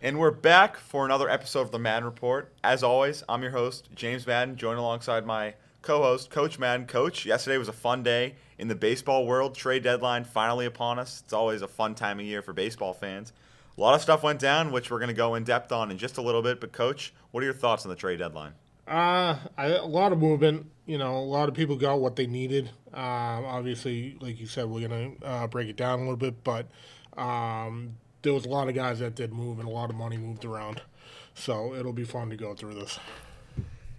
And we're back for another episode of the Madden Report. As always, I'm your host, James Madden, joined alongside my co-host, Coach Madden. Coach, yesterday was a fun day in the baseball world. Trade deadline finally upon us. It's always a fun time of year for baseball fans. A lot of stuff went down, which we're going to go in depth on in just a little bit. But, Coach, what are your thoughts on the trade deadline? A lot of movement. A lot of people got what they needed. Obviously, like you said, we're gonna break it down a little bit, but there was a lot of guys that did move, and a lot of money moved around. So it'll be fun to go through this.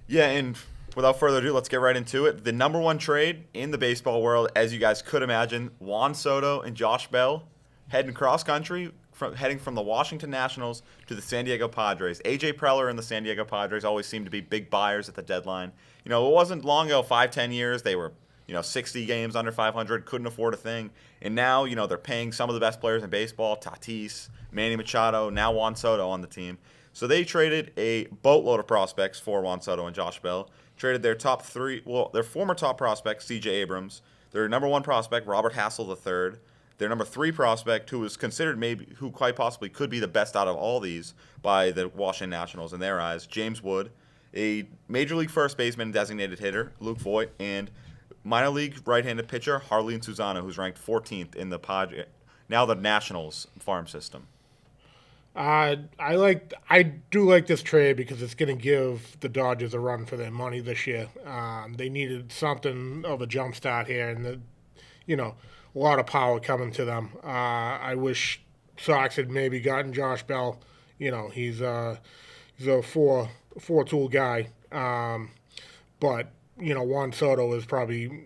Yeah, and without further ado, let's get right into it. The number one trade in the baseball world, as you guys could imagine, Juan Soto and Josh Bell heading cross country, heading from the Washington Nationals to the San Diego Padres. A.J. Preller and the San Diego Padres always seem to be big buyers at the deadline. It wasn't long ago, 5-10 years, they were 60 games under 500, couldn't afford a thing. And now, they're paying some of the best players in baseball, Tatis, Manny Machado, now Juan Soto on the team. So they traded a boatload of prospects for Juan Soto and Josh Bell. Traded their their former top prospect, C.J. Abrams, their number one prospect, Robert Hassel III, their number three prospect, who is considered who quite possibly could be the best out of all these by the Washington Nationals in their eyes, James Wood, a major league first baseman designated hitter, Luke Voigt, and minor league right-handed pitcher, Harley Susano, who's ranked 14th in the Nationals farm system. I do like this trade because it's going to give the Dodgers a run for their money this year. They needed something of a jump start here, and a lot of power coming to them. I wish Sox had maybe gotten Josh Bell. He's a four-tool guy. But Juan Soto is probably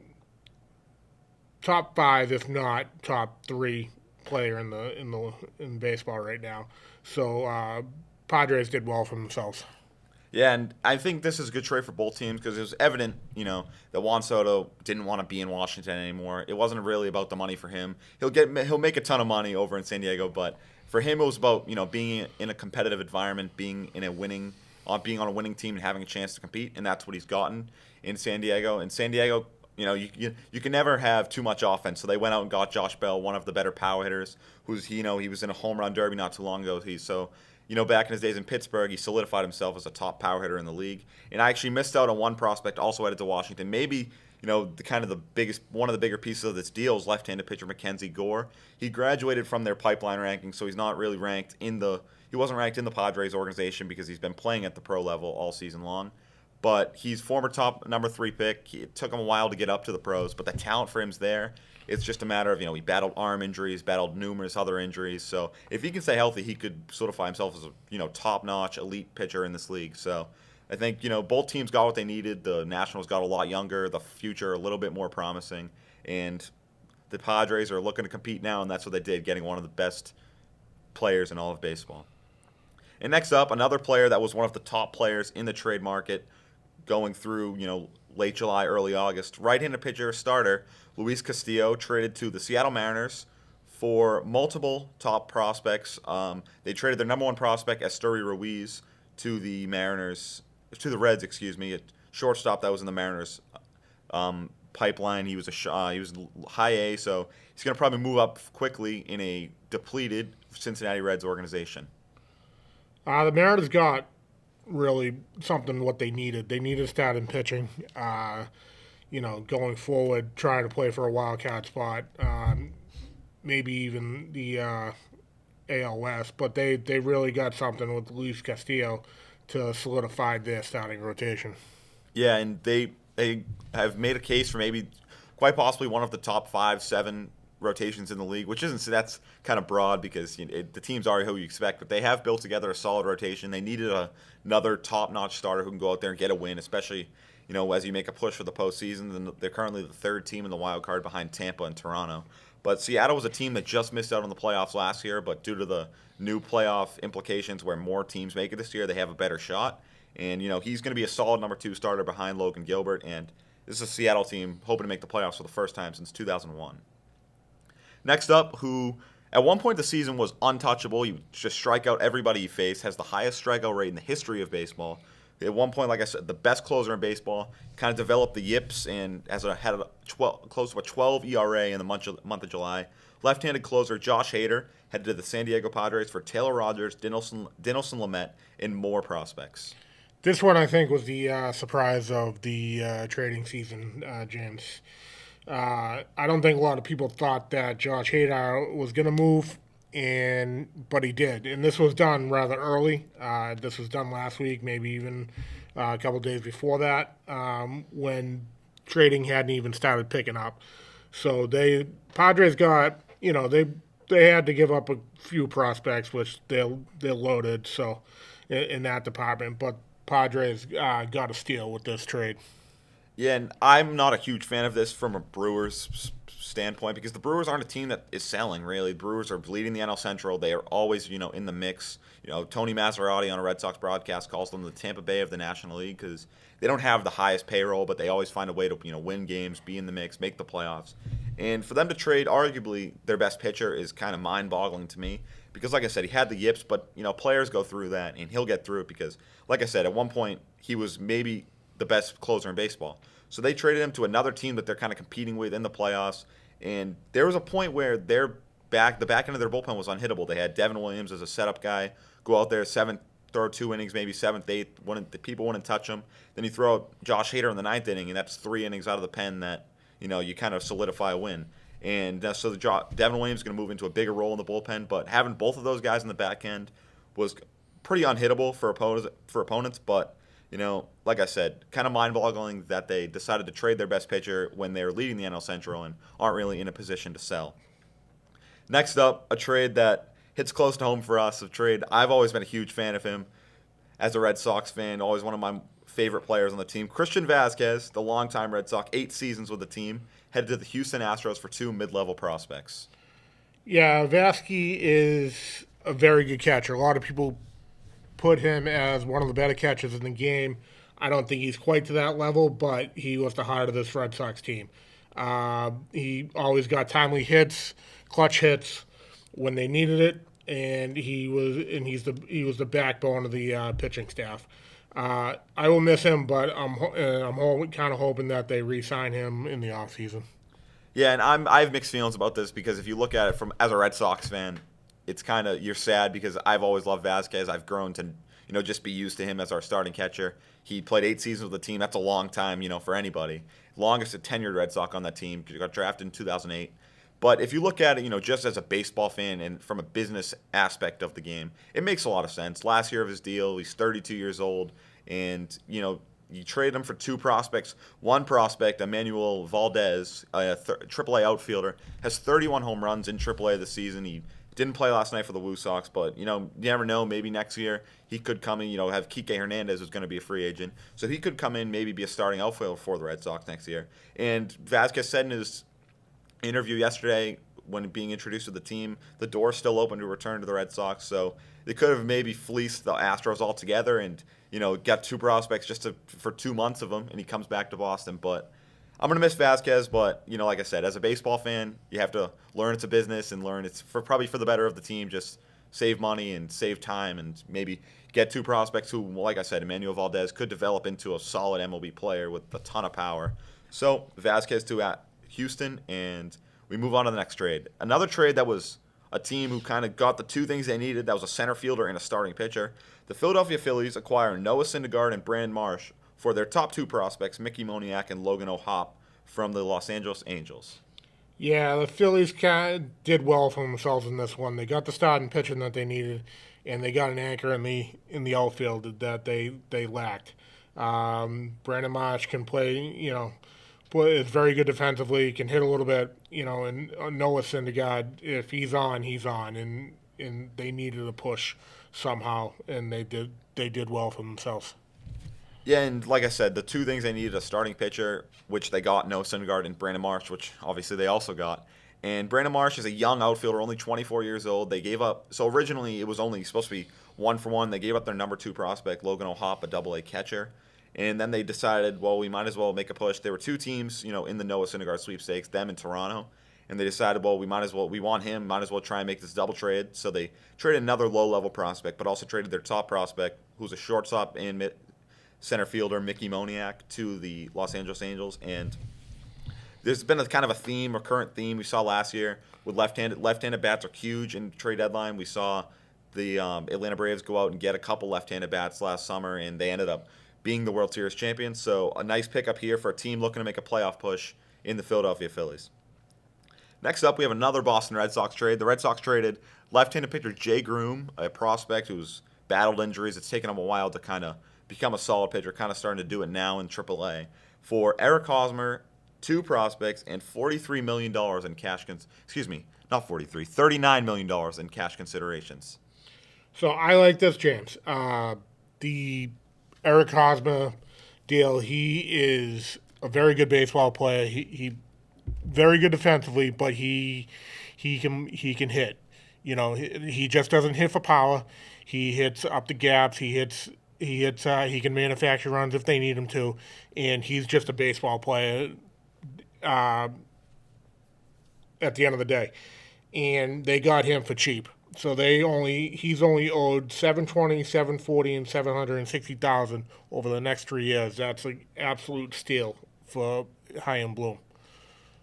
top five, if not top three player in baseball right now. So Padres did well for themselves. Yeah, and I think this is a good trade for both teams because it was evident, that Juan Soto didn't want to be in Washington anymore. It wasn't really about the money for him. He'll make a ton of money over in San Diego, but for him it was about being in a competitive environment, being on a winning team and having a chance to compete, and that's what he's gotten in San Diego. And San Diego, you can never have too much offense, so they went out and got Josh Bell, one of the better power hitters, he was in a home run derby not too long ago. Back in his days in Pittsburgh, he solidified himself as a top power hitter in the league. And I actually missed out on one prospect also headed to Washington. Maybe, one of the bigger pieces of this deal is left-handed pitcher Mackenzie Gore. He graduated from their pipeline ranking, so he's not really he wasn't ranked in the Padres organization because he's been playing at the pro level all season long. But he's former top number 3 pick. It took him a while to get up to the pros, but the talent for him's there. It's just a matter of, he battled arm injuries, battled numerous other injuries. So if he can stay healthy, he could solidify himself as a, top-notch elite pitcher in this league. So I think, both teams got what they needed. The Nationals got a lot younger, the future a little bit more promising. And the Padres are looking to compete now, and that's what they did, getting one of the best players in all of baseball. And next up, another player that was one of the top players in the trade market going through, late July, early August. Right-handed pitcher starter Luis Castillo traded to the Seattle Mariners for multiple top prospects. They traded their number one prospect, Esteury Ruiz, to the Reds, a shortstop that was in the Mariners pipeline. He was high A, so he's going to probably move up quickly in a depleted Cincinnati Reds organization. The Mariners got really something what they needed. They needed starting pitching. Going forward, trying to play for a wild card spot, maybe even the AL West. But they really got something with Luis Castillo to solidify their starting rotation. Yeah, and they have made a case for maybe quite possibly one of the top 5-7 rotations in the league, that's kind of broad because the teams are who you expect, but they have built together a solid rotation. They needed another top-notch starter who can go out there and get a win, especially as you make a push for the postseason. They're currently the third team in the wild card behind Tampa and Toronto. But Seattle was a team that just missed out on the playoffs last year, but due to the new playoff implications where more teams make it this year, they have a better shot. And he's going to be a solid number 2 starter behind Logan Gilbert, and this is a Seattle team hoping to make the playoffs for the first time since 2001. Next up, who at one point the season was untouchable. He would just strike out everybody he faced, has the highest strikeout rate in the history of baseball. At one point, like I said, the best closer in baseball, kind of developed the yips and had close to a 12 ERA in the month of July. Left-handed closer Josh Hader headed to the San Diego Padres for Taylor Rogers, Dinelson Lamet, and more prospects. This one, I think, was the surprise of the trading season, James. I don't think a lot of people thought that Josh Hader was going to move, but he did. And this was done rather early. This was done last week, maybe even a couple days before that, when trading hadn't even started picking up. So Padres got, they had to give up a few prospects, which they're loaded. So in that department, but Padres got a steal with this trade. Yeah, and I'm not a huge fan of this from a Brewers standpoint because the Brewers aren't a team that is selling, really. The Brewers are leading the NL Central. They are always, in the mix. Tony Maserati on a Red Sox broadcast calls them the Tampa Bay of the National League because they don't have the highest payroll, but they always find a way to, win games, be in the mix, make the playoffs. And for them to trade arguably their best pitcher is kind of mind-boggling to me because, like I said, he had the yips, but, players go through that, and he'll get through it because, like I said, at one point he was maybe the best closer in baseball. So they traded him to another team that they're kind of competing with in the playoffs. And there was a point where the back end of their bullpen was unhittable. They had Devin Williams as a setup guy, go out there, throw 2 innings, maybe 7th, 8th. The people wouldn't touch him. Then you throw out Josh Hader in the 9th inning, and that's 3 innings out of the pen that you kind of solidify a win. And so Devin Williams is going to move into a bigger role in the bullpen. But having both of those guys in the back end was pretty unhittable for opponents. But like I said, kind of mind-boggling that they decided to trade their best pitcher when they're leading the NL Central and aren't really in a position to sell. Next up, a trade that hits close to home for us. A trade I've always been a huge fan of him as a Red Sox fan, always one of my favorite players on the team. Christian Vasquez, the longtime Red Sox, 8 seasons with the team, headed to the Houston Astros for 2 mid-level prospects. Yeah, Vasquez is a very good catcher. A lot of people put him as one of the better catchers in the game. I don't think he's quite to that level, but he was the heart of this Red Sox team. He always got timely hits, clutch hits when they needed it, and he was the backbone of the pitching staff. I will miss him, but I'm kind of hoping that they re-sign him in the offseason. Yeah, and I have mixed feelings about this because if you look at it as a Red Sox fan, it's kind of, you're sad because I've always loved Vasquez. I've grown to, just be used to him as our starting catcher. He played 8 seasons with the team. That's a long time, for anybody. Longest tenured Red Sox on that team. He got drafted in 2008. But if you look at it, just as a baseball fan and from a business aspect of the game, it makes a lot of sense. Last year of his deal, he's 32 years old, and, you trade him for 2 prospects. One prospect, Emmanuel Valdez, a AAA outfielder, has 31 home runs in AAA this season. He didn't play last night for the Woo Sox, but, you never know. Maybe next year he could come in, have Kike Hernandez, who's going to be a free agent. So he could come in, maybe be a starting outfielder for the Red Sox next year. And Vasquez said in his interview yesterday when being introduced to the team, the door's still open to return to the Red Sox. So they could have maybe fleeced the Astros altogether and, got 2 prospects for 2 months of them, and he comes back to Boston. But I'm going to miss Vasquez, but, like I said, as a baseball fan, you have to learn it's a business and learn it's probably for the better of the team. Just save money and save time and maybe get 2 prospects who, like I said, Emmanuel Valdez could develop into a solid MLB player with a ton of power. So Vasquez to Houston, and we move on to the next trade. Another trade that was a team who kind of got the 2 things they needed. That was a center fielder and a starting pitcher. The Philadelphia Phillies acquire Noah Syndergaard and Brandon Marsh for their top 2 prospects, Mickey Moniak and Logan O'Hoppe, from the Los Angeles Angels. Yeah, the Phillies kind of did well for themselves in this one. They got the starting pitching that they needed, and they got an anchor in the outfield that they lacked. Brandon Marsh can play, is very good defensively, can hit a little bit, and Noah Syndergaard, if he's on, and they needed a push somehow, and they did well for themselves. Yeah, and like I said, the 2 things they needed, a starting pitcher, which they got, Noah Syndergaard, and Brandon Marsh, which obviously they also got. And Brandon Marsh is a young outfielder, only 24 years old. They gave up, so originally it was only supposed to be 1-for-1. They gave up their number 2 prospect, Logan O'Hoppe, a AA catcher. And then they decided, well, we might as well make a push. There were 2 teams, in the Noah Syndergaard sweepstakes, them and Toronto. And they decided, well, we want him, might as well try and make this double trade. So they traded another low-level prospect, but also traded their top prospect, who's a shortstop and center fielder, Mickey Moniak, to the Los Angeles Angels. And there's been a kind of a theme, a current theme we saw last year with left-handed bats are huge in trade deadline. We saw the Atlanta Braves go out and get a couple left-handed bats last summer, and they ended up being the World Series champions. So a nice pickup here for a team looking to make a playoff push in the Philadelphia Phillies. Next up, we have another Boston Red Sox trade. The Red Sox traded left-handed pitcher Jay Groom, a prospect who's battled injuries. It's taken him a while to kind of become a solid pitcher, kind of starting to do it now in AAA, for Eric Hosmer, 2 prospects, and $43 million in cash. Not 43, $39 million in cash considerations. So I like this, James. The Eric Hosmer deal. He is a very good baseball player. He very good defensively, but he can hit. You know, he just doesn't hit for power. He hits up the gaps. He can manufacture runs if they need him to, and he's just a baseball player. At the end of the day, and they got him for cheap. So he's only owed $720, $740, and $760,000 over the next 3 years. That's an absolute steal for Chaim Bloom.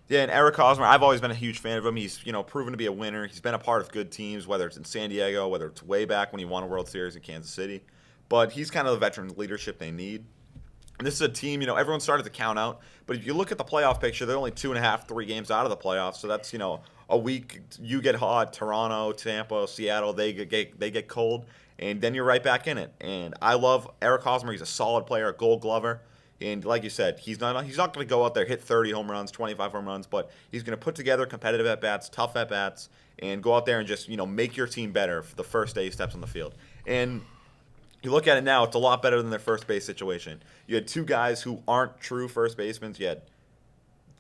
Yeah, and Eric Hosmer, I've always been a huge fan of him. He's proven to be a winner. He's been a part of good teams, whether it's in San Diego, whether it's way back when he won a World Series in Kansas City. But he's kind of the veteran leadership they need. And this is a team, everyone started to count out. But if you look at the playoff picture, they're only 2.5, 3 games out of the playoffs. So that's, a week you get hot, Toronto, Tampa, Seattle, they get cold, and then you're right back in it. And I love Eric Hosmer. He's a solid player, a Gold Glover. And like you said, he's not going to go out there, hit 30 home runs, 25 home runs, but he's going to put together competitive at-bats, tough at-bats, and go out there and just, make your team better for the first day he steps on the field. And you look at it now, it's a lot better than their first base situation. You had 2 guys who aren't true first basemen. You had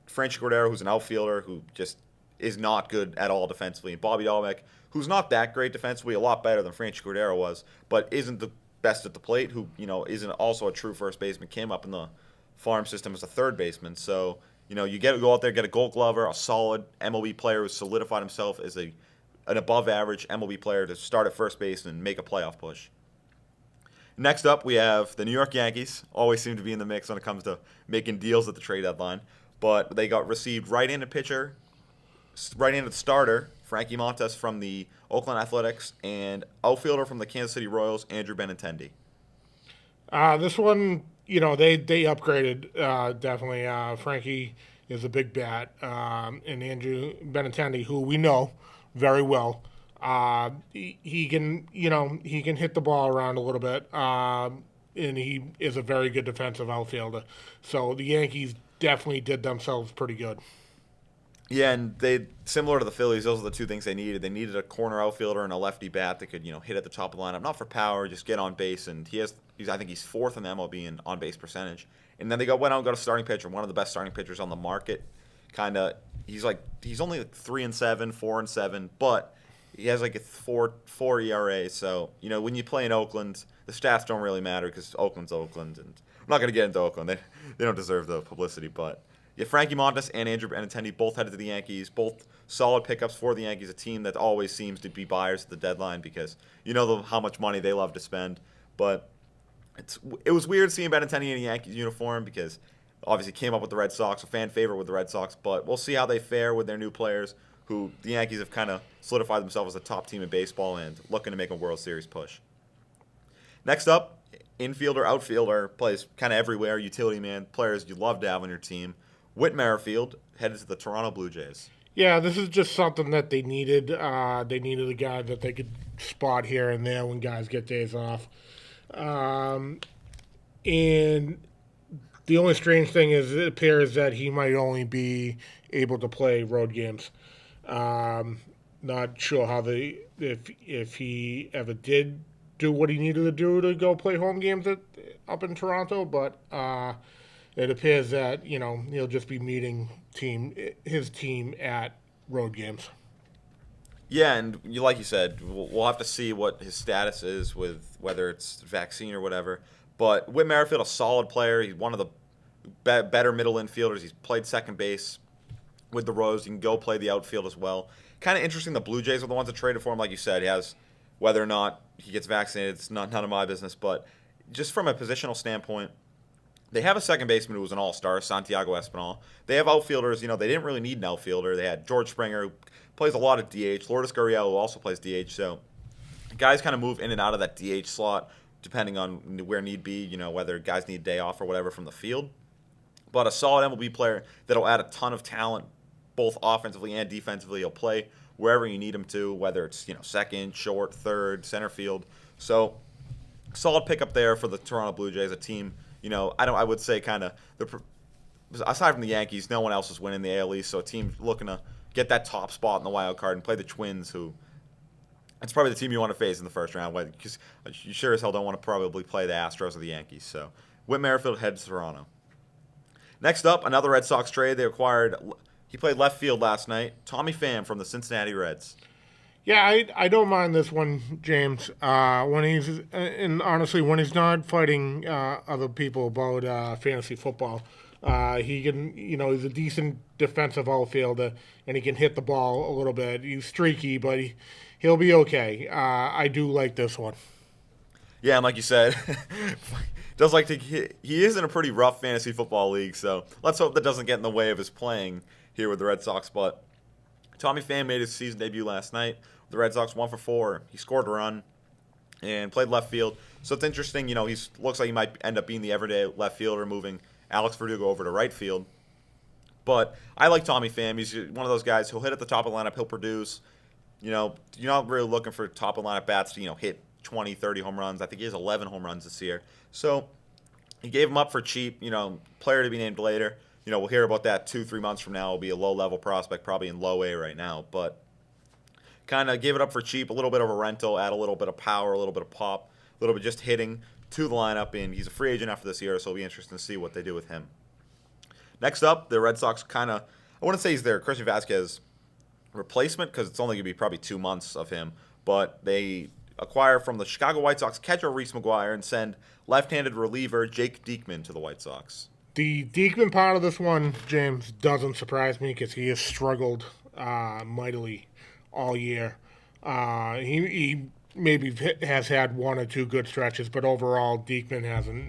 Franchy Cordero, who's an outfielder, who just is not good at all defensively, and Bobby Dalbec, who's not that great defensively, a lot better than Franchy Cordero was, but isn't the best at the plate, who, isn't also a true first baseman, came up in the farm system as a third baseman. So, you go out there, get a Gold Glover, a solid MLB player who's solidified himself as an above-average MLB player to start at first base and make a playoff push. Next up, we have the New York Yankees. Always seem to be in the mix when it comes to making deals at the trade deadline. But they received right-handed starter, Frankie Montas from the Oakland Athletics, and outfielder from the Kansas City Royals, Andrew Benintendi. This one, they upgraded, definitely. Frankie is a big bat, and Andrew Benintendi, who we know very well. He can hit the ball around a little bit, and he is a very good defensive outfielder. So the Yankees definitely did themselves pretty good. Yeah, and similar to the Phillies, those are the 2 things they needed. They needed a corner outfielder and a lefty bat that could, hit at the top of the lineup, not for power, just get on base. And I think he's 4th in the MLB in on base percentage. And then they went out and got a starting pitcher, one of the best starting pitchers on the market. He's only 3-7, 4-7, but he has like a 4 ERA. So, when you play in Oakland, the stats don't really matter because Oakland's Oakland. And I'm not going to get into Oakland. They don't deserve the publicity. But, yeah, Frankie Montas and Andrew Benintendi both headed to the Yankees. Both solid pickups for the Yankees, a team that always seems to be buyers at the deadline because how much money they love to spend. But it was weird seeing Benintendi in a Yankees uniform because obviously came up with the Red Sox, a fan favorite with the Red Sox. But we'll see how they fare with their new players, who the Yankees have kind of solidified themselves as a top team in baseball and looking to make a World Series push. Next up, infielder, outfielder, plays kind of everywhere, utility man, players you love to have on your team. Whit Merrifield headed to the Toronto Blue Jays. Yeah, this is just something that they needed. They needed a guy that they could spot here and there when guys get days off. And the only strange thing is it appears that he might only be able to play road games. Not sure how if he ever did do what he needed to do to go play home games up in Toronto, but it appears that he'll just be meeting his team at road games. Yeah, and like you said, we'll have to see what his status is with whether it's vaccine or whatever. But Whit Merrifield, a solid player. He's one of the better middle infielders. He's played second base with the Royals. He can go play the outfield as well. Kind of interesting. The Blue Jays are the ones that traded for him, like you said. He has whether or not he gets vaccinated. It's none of my business. But just from a positional standpoint, They have a second baseman who was an all-star, Santiago Espinal. They have outfielders. They didn't really need an outfielder. They had George Springer, who plays a lot of DH. Lourdes Gurriel, who also plays DH. So guys kind of move in and out of that DH slot depending on where need be, whether guys need a day off or whatever from the field. But a solid MLB player that'll add a ton of talent, both offensively and defensively. He'll play wherever you need him to, whether it's second, short, third, center field. So solid pickup there for the Toronto Blue Jays, a team. I would say kind of aside from the Yankees, no one else is winning the AL East. So a team looking to get that top spot in the wild card and play the Twins, who it's probably the team you want to face in the first round, because you sure as hell don't want to probably play the Astros or the Yankees. So Whit Merrifield heads to Toronto. Next up, another Red Sox trade. They acquired. He played left field last night. Tommy Pham from the Cincinnati Reds. Yeah, I don't mind this one, James. When he's and honestly, when he's not fighting other people about fantasy football, he can, he's a decent defensive outfielder and he can hit the ball a little bit. He's streaky, but he'll be okay. I do like this one. Yeah, and like you said, does like to he is in a pretty rough fantasy football league. So let's hope that doesn't get in the way of his playing here with the Red Sox. But Tommy Pham made his season debut last night. The Red Sox 1 for 4. He scored a run and played left field. So it's interesting. He looks like he might end up being the everyday left fielder, moving Alex Verdugo over to right field. But I like Tommy Pham. He's one of those guys who'll hit at the top of the lineup. He'll produce. You're not really looking for top of the lineup bats to hit 20, 30 home runs. I think he has 11 home runs this year. So he gave him up for cheap. Player to be named later. We'll hear about that 2-3 months from now. He'll be a low-level prospect, probably in low A right now. But kind of gave it up for cheap, a little bit of a rental, add a little bit of power, a little bit of pop, a little bit just hitting to the lineup. And he's a free agent after this year, so it'll be interesting to see what they do with him. Next up, the Red Sox I wouldn't say he's their Christian Vasquez replacement, because it's only going to be probably 2 months of him. But they acquire from the Chicago White Sox catcher Reese McGuire and send left-handed reliever Jake Diekman to the White Sox. The Diekman part of this one, James, doesn't surprise me because he has struggled mightily all year. He maybe has had 1 or 2 good stretches, but overall Diekman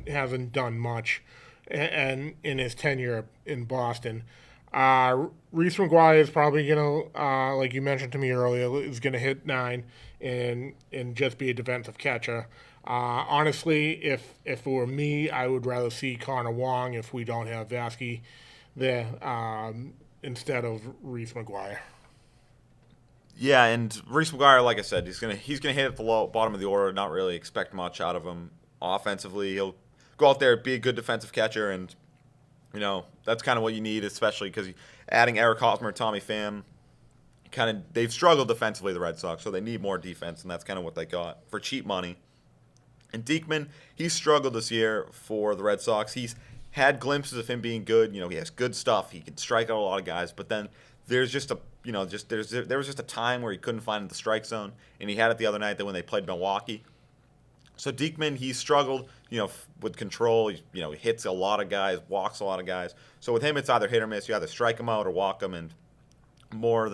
hasn't done much, and in his tenure in Boston. Reese McGuire is probably gonna, like you mentioned to me earlier, is gonna hit 9 and just be a defensive catcher. Honestly, if it were me, I would rather see Connor Wong if we don't have Vasquez there instead of Reese McGuire. Yeah, and Reese McGuire, like I said, he's gonna hit at the bottom of the order. Not really expect much out of him offensively. He'll go out there, be a good defensive catcher, and that's kind of what you need, especially because adding Eric Hosmer, Tommy Pham, they've struggled defensively, the Red Sox, so they need more defense, and that's kind of what they got for cheap money. And Diekman, he's struggled this year for the Red Sox. He's had glimpses of him being good. He has good stuff. He can strike out a lot of guys, but then there's just there was just a time where he couldn't find the strike zone, and he had it the other night when they played Milwaukee. So Diekman, he's struggled, with control. He hits a lot of guys, walks a lot of guys. So with him, it's either hit or miss. You either strike him out or walk him, and more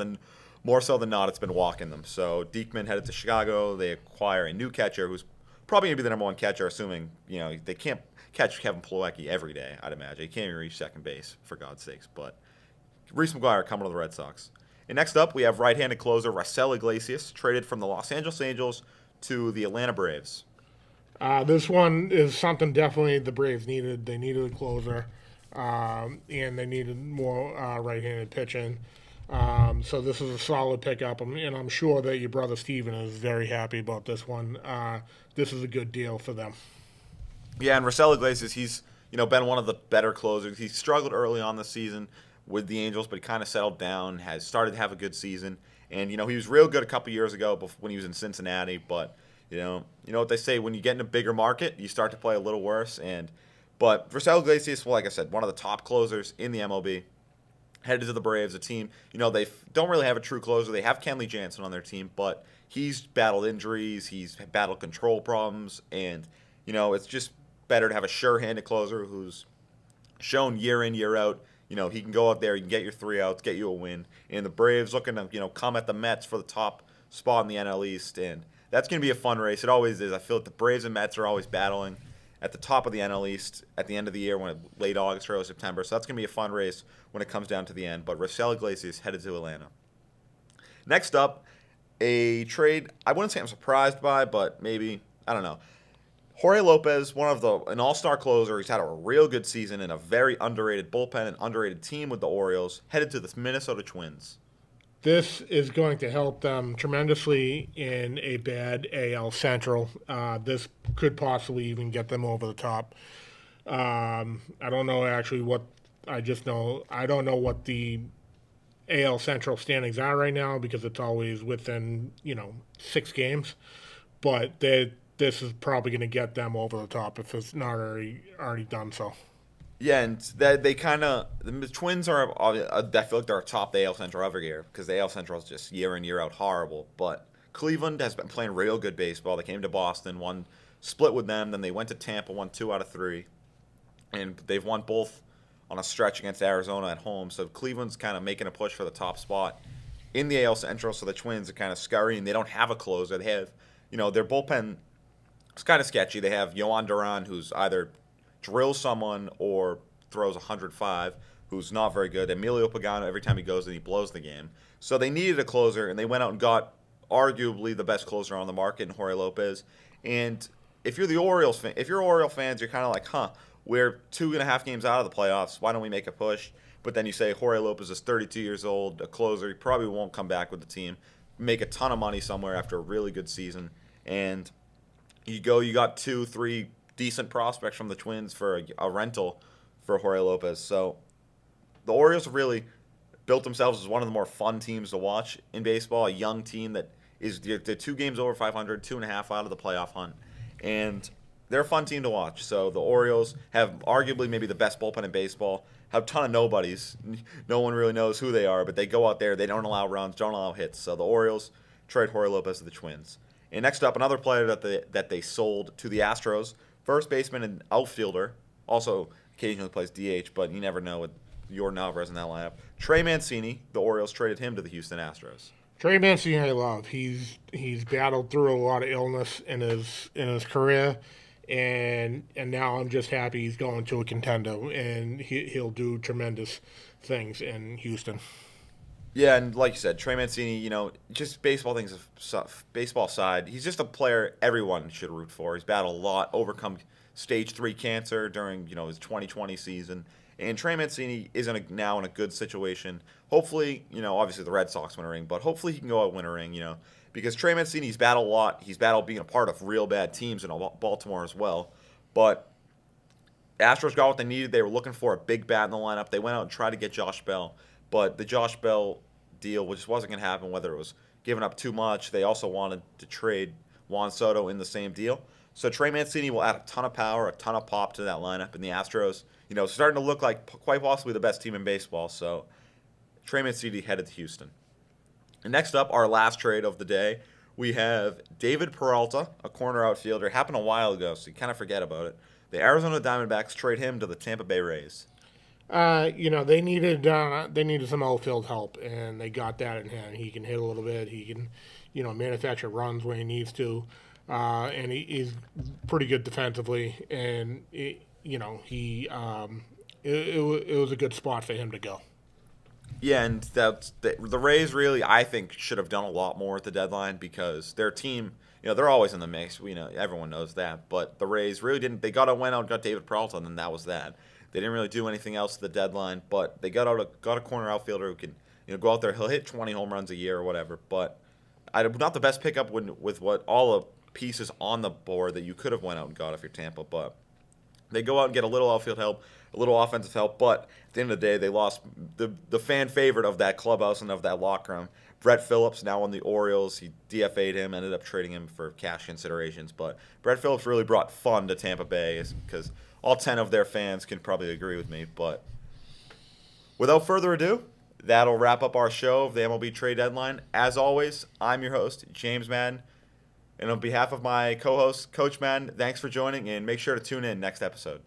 so than not, it's been walking them. So Diekman headed to Chicago. They acquire a new catcher who's probably going to be the number 1 catcher, assuming, they can't catch Kevin Plawecki every day, I'd imagine. He can't even reach second base, for God's sakes. But Reese McGuire coming to the Red Sox. And next up, we have right-handed closer Rosal Iglesias, traded from the Los Angeles Angels to the Atlanta Braves. This one is something definitely the Braves needed. They needed a closer, and they needed more right-handed pitching. So this is a solid pickup, and I'm sure that your brother Steven is very happy about this one. This is a good deal for them. Yeah, and Rosal Iglesias, he's been one of the better closers. He struggled early on this season with the Angels, but he kind of settled down, has started to have a good season. And, he was real good a couple years ago when he was in Cincinnati. But, you know what they say, when you get in a bigger market, you start to play a little worse. But Rosal Iglesias, well, like I said, one of the top closers in the MLB. Headed to the Braves, a team, they don't really have a true closer. They have Kenley Jansen on their team, but he's battled injuries. He's battled control problems. And, it's just better to have a sure-handed closer who's shown year in, year out. He can go out there, he can get your 3 outs, get you a win. And the Braves looking to, come at the Mets for the top spot in the NL East. And that's going to be a fun race. It always is. I feel like the Braves and Mets are always battling at the top of the NL East at the end of the year, when late August, early September. So that's going to be a fun race when it comes down to the end. But Rosal Iglesias headed to Atlanta. Next up, a trade I wouldn't say I'm surprised by, but maybe, I don't know. Jorge Lopez, an all-star closer. He's had a real good season in a very underrated bullpen and underrated team with the Orioles, headed to the Minnesota Twins. This is going to help them tremendously in a bad AL Central. This could possibly even get them over the top. I don't know actually what. I don't know what the AL Central standings are right now because it's always within 6 games. But this is probably going to get them over the top if it's not already done so. Yeah, and that they the Twins are. I feel like they're top the AL Central every year because the AL Central is just year in year out horrible. But Cleveland has been playing real good baseball. They came to Boston, won, split with them, then they went to Tampa, won 2 out of 3, and they've won both on a stretch against Arizona at home. So Cleveland's kind of making a push for the top spot in the AL Central. So the Twins are kind of scurrying. They don't have a closer. They have, their bullpen is kind of sketchy. They have Yohan Duran, who's either drills someone or throws 105, who's not very good. Emilio Pagano, every time he goes in, he blows the game. So they needed a closer, and they went out and got arguably the best closer on the market in Jorge Lopez. And if you're Oriole fans, you're kind of like, we're 2.5 games out of the playoffs. Why don't we make a push? But then you say Jorge Lopez is 32 years old, a closer. He probably won't come back with the team. Make a ton of money somewhere after a really good season. And you got 2-3 decent prospects from the Twins for a rental for Jorge Lopez. So the Orioles have really built themselves as one of the more fun teams to watch in baseball, a young team that is they're 2 games over 500, 2.5 out of the playoff hunt. And they're a fun team to watch. So the Orioles have arguably maybe the best bullpen in baseball, have a ton of nobodies. No one really knows who they are, but they go out there, they don't allow runs, don't allow hits. So the Orioles trade Jorge Lopez to the Twins. And next up, another player that they sold to the Astros, first baseman and outfielder, also occasionally plays DH, but you never know with Yordan Alvarez in that lineup. Trey Mancini, the Orioles traded him to the Houston Astros. Trey Mancini, I love. He's battled through a lot of illness in his career, and now I'm just happy he's going to a contender, and he'll do tremendous things in Houston. Yeah, and like you said, Trey Mancini, just baseball side, he's just a player everyone should root for. He's battled a lot, overcome stage 3 cancer during, his 2020 season. And Trey Mancini is now in a good situation. Hopefully, obviously the Red Sox win a ring, but hopefully he can go out and win a ring, because Trey Mancini's battled a lot. He's battled being a part of real bad teams in Baltimore as well. But Astros got what they needed. They were looking for a big bat in the lineup. They went out and tried to get Josh Bell. But the Josh Bell deal just wasn't going to happen, whether it was giving up too much. They also wanted to trade Juan Soto in the same deal. So Trey Mancini will add a ton of power, a ton of pop to that lineup. And the Astros, starting to look like quite possibly the best team in baseball. So Trey Mancini headed to Houston. And next up, our last trade of the day, we have David Peralta, a corner outfielder. It happened a while ago, so you kind of forget about it. The Arizona Diamondbacks trade him to the Tampa Bay Rays. They needed some outfield help, and they got that in him. He can hit a little bit. He can, manufacture runs when he needs to, and he's pretty good defensively. And it was a good spot for him to go. Yeah, and the Rays really, I think, should have done a lot more at the deadline because their team, they're always in the mix. Everyone knows that. But the Rays really didn't. They went out and got David Peralta, and then that was that. They didn't really do anything else at the deadline, but they got a corner outfielder who can go out there. He'll hit 20 home runs a year or whatever. But not the best pickup with what all the pieces on the board that you could have went out and got if you're Tampa. But they go out and get a little outfield help, a little offensive help. But at the end of the day, they lost the fan favorite of that clubhouse and of that locker room. Brett Phillips, now on the Orioles, he DFA'd him, ended up trading him for cash considerations. But Brett Phillips really brought fun to Tampa Bay because all 10 of their fans can probably agree with me. But without further ado, that'll wrap up our show of the MLB Trade Deadline. As always, I'm your host, James Madden. And on behalf of my co-host, Coach Madden, thanks for joining, and make sure to tune in next episode.